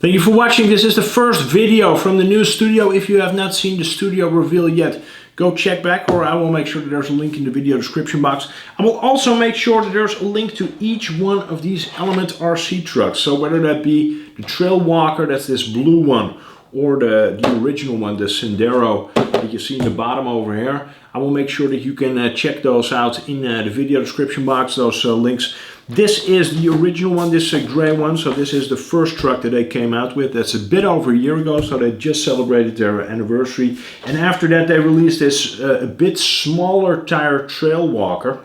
Thank you for watching. This is the first video from the new studio. If you have not seen the studio reveal yet, go check back, or I will make sure that there's a link in the video description box. I will also make sure that there's a link to each one of these Element RC trucks. So whether that be the Trail Walker, that's this blue one, or the original one, the Sendero that you see in the bottom over here, I will make sure that you can check those out in the video description box, those links. This is the original one, this gray one, so this is the first truck that they came out with. That's a bit over a year ago, so they just celebrated their anniversary. And after that they released this a bit smaller tire Trail Walker.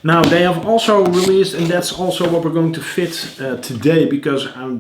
Now they have also released, and that's also what we're going to fit today, because I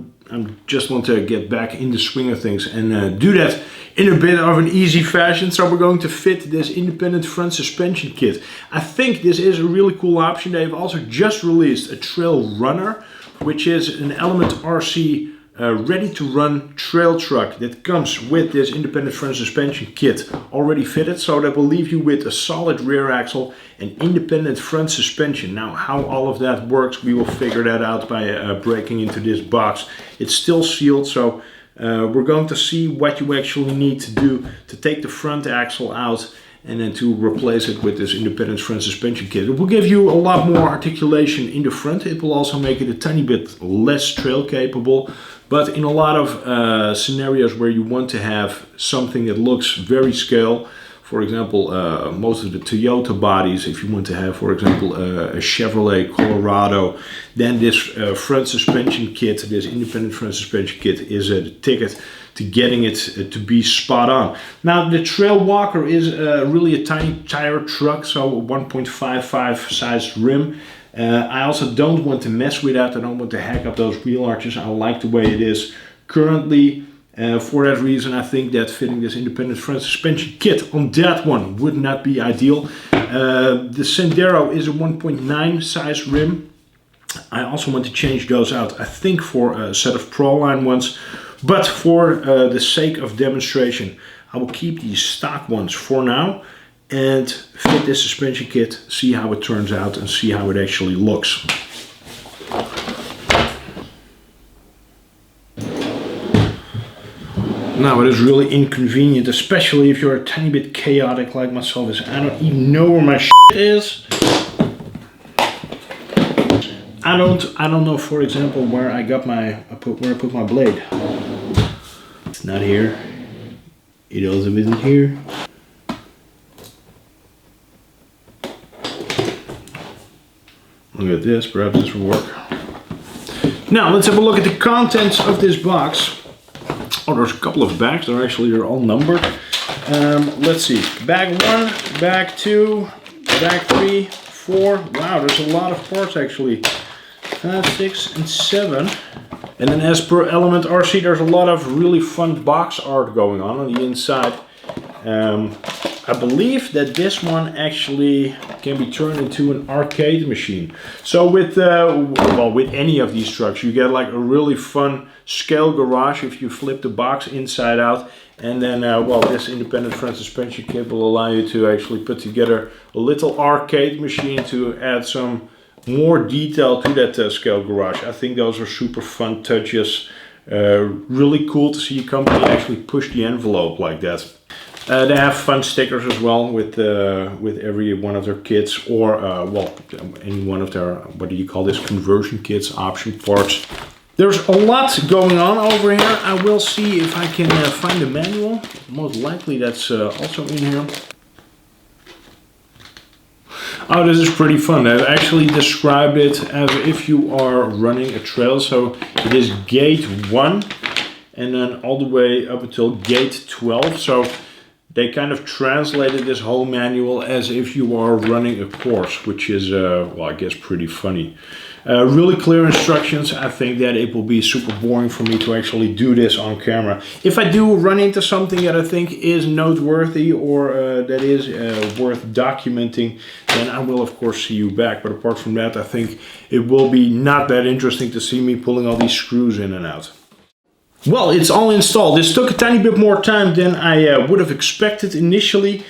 just want to get back in the swing of things and do that in a bit of an easy fashion. So we're going to fit this independent front suspension kit. I think this is a really cool option. They've also just released a Trail Runner, which is an Element RC ready-to-run trail truck that comes with this independent front suspension kit already fitted, so that will leave you with a solid rear axle and independent front suspension. Now, how all of that works, we will figure that out by breaking into this box. It's still sealed, so we're going to see what you actually need to do to take the front axle out and then to replace it with this independent front suspension kit. It will give you a lot more articulation in the front. It will also make it a tiny bit less trail capable. But in a lot of scenarios where you want to have something that looks very scale, for example, most of the Toyota bodies, if you want to have, for example, a Chevrolet Colorado, then this front suspension kit, this independent front suspension kit, is the ticket to getting it to be spot on. Now, the Trail Walker is really a tiny tire truck, so a 1.55 sized rim. I also don't want to mess with that. I don't want to hack up those wheel arches. I like the way it is currently. For that reason, I think that fitting this independent front suspension kit on that one would not be ideal. The Sendero is a 1.9 size rim. I also want to change those out, I think, for a set of Proline ones. But for the sake of demonstration, I will keep these stock ones for now and fit this suspension kit, see how it turns out and see how it actually looks. Now, it is really inconvenient, especially if you're a tiny bit chaotic like myself, is I don't even know where my shit is. I don't know, for example, where I got my where I put my blade. It's not here. It also isn't here. Look at this, perhaps this will work. Now let's have a look at the contents of this box. Oh, there's a couple of bags. They're all numbered. Let's see. Bag 1, bag 2, bag 3, 4. Wow, there's a lot of parts actually. 5, 6, and 7. And then, as per Element RC, there's a lot of really fun box art going on the inside. I believe that this one actually can be turned into an arcade machine. So with any of these trucks, you get like a really fun scale garage if you flip the box inside out. And then, this independent front suspension kit will allow you to actually put together a little arcade machine to add some more detail to that scale garage. I think those are super fun touches. Really cool to see a company actually push the envelope like that. They have fun stickers as well with every one of their kits, or any one of their, what do you call this, conversion kits, option parts. There's a lot going on over here. I will see if I can find a manual. Most likely that's also in here. Oh, this is pretty fun. I've actually described it as if you are running a trail. So it is gate 1 and then all the way up until gate 12. So they kind of translated this whole manual as if you are running a course, which is, I guess pretty funny. Really clear instructions. I think that it will be super boring for me to actually do this on camera. If I do run into something that I think is noteworthy or that is worth documenting, then I will of course see you back. But apart from that, I think it will be not that interesting to see me pulling all these screws in and out. Well, it's all installed. This took a tiny bit more time than I would have expected initially,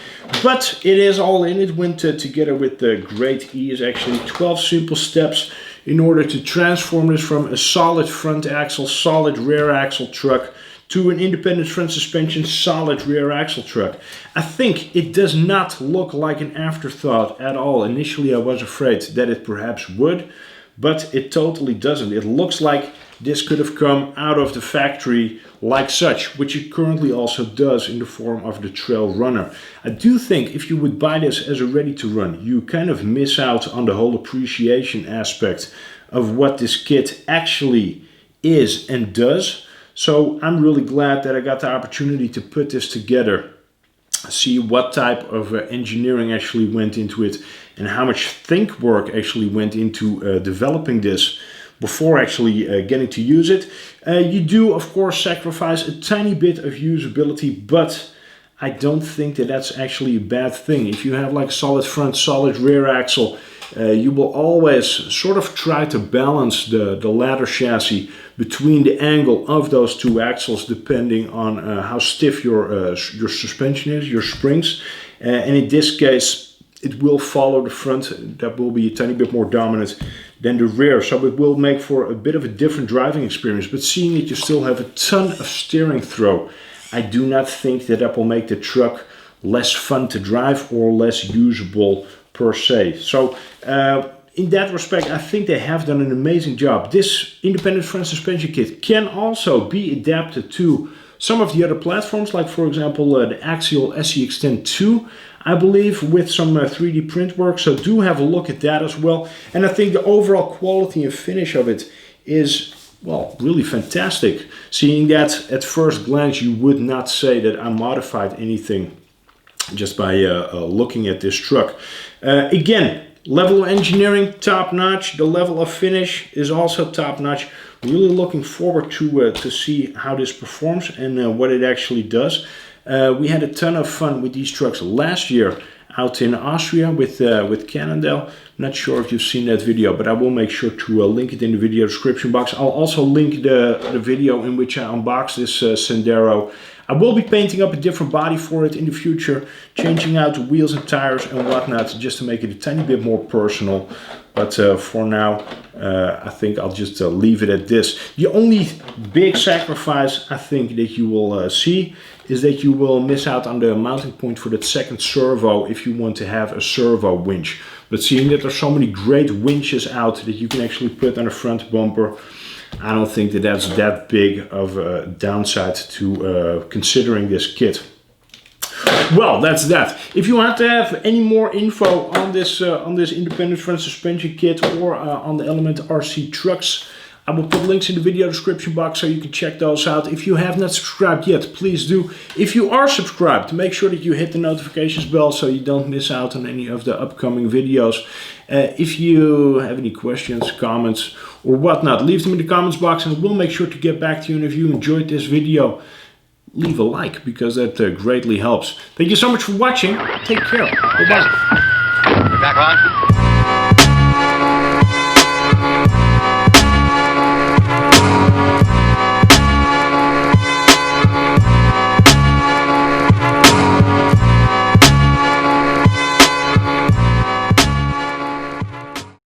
but it is all in. It went together with great ease, actually. 12 simple steps. in order to transform this from a solid front axle, solid rear axle truck to an independent front suspension, solid rear axle truck. I think it does not look like an afterthought at all. Initially I was afraid that it perhaps would, but it totally doesn't. It looks like this could have come out of the factory like such, which it currently also does in the form of the Trail Runner. I do think if you would buy this as a ready to run, you kind of miss out on the whole appreciation aspect of what this kit actually is and does. So I'm really glad that I got the opportunity to put this together, see what type of engineering actually went into it and how much think work actually went into developing this before actually getting to use it. You do of course sacrifice a tiny bit of usability, but I don't think that that's actually a bad thing. If you have like solid front, solid rear axle, you will always sort of try to balance the ladder chassis between the angle of those two axles depending on how stiff your suspension is, your springs. And in this case it will follow the front. That will be a tiny bit more dominant than the rear, so it will make for a bit of a different driving experience. But seeing that you still have a ton of steering throw, I do not think that that will make the truck less fun to drive or less usable per se. So in that respect, I think they have done an amazing job. This independent front suspension kit can also be adapted to some of the other platforms, like for example the Axial SE Extend 2, I believe, with some 3D print work. So do have a look at that as well. And I think the overall quality and finish of it is, well, really fantastic. Seeing that at first glance, you would not say that I modified anything just by looking at this truck. Again, level of engineering, top notch. The level of finish is also top notch. Really looking forward to see how this performs and what it actually does. We had a ton of fun with these trucks last year out in Austria with Cannondale. Not sure if you've seen that video, but I will make sure to link it in the video description box. I'll also link the video in which I unboxed this Sendero. I will be painting up a different body for it in the future, changing out the wheels and tires and whatnot, just to make it a tiny bit more personal. But for now, I think I'll just leave it at this. The only big sacrifice I think that you will see is that you will miss out on the mounting point for that second servo if you want to have a servo winch. But seeing that there's so many great winches out that you can actually put on the front bumper, I don't think that that's that big of a downside to considering this kit. Well, that's that. If you want to have any more info on this independent front suspension kit or on the Element RC trucks, I will put links in the video description box so you can check those out. If you have not subscribed yet, please do. If you are subscribed, make sure that you hit the notifications bell so you don't miss out on any of the upcoming videos. If you have any questions, comments, or whatnot, leave them in the comments box and we'll make sure to get back to you. And if you enjoyed this video, leave a like because that greatly helps. Thank you so much for watching. Take care. Bye-bye. Back on.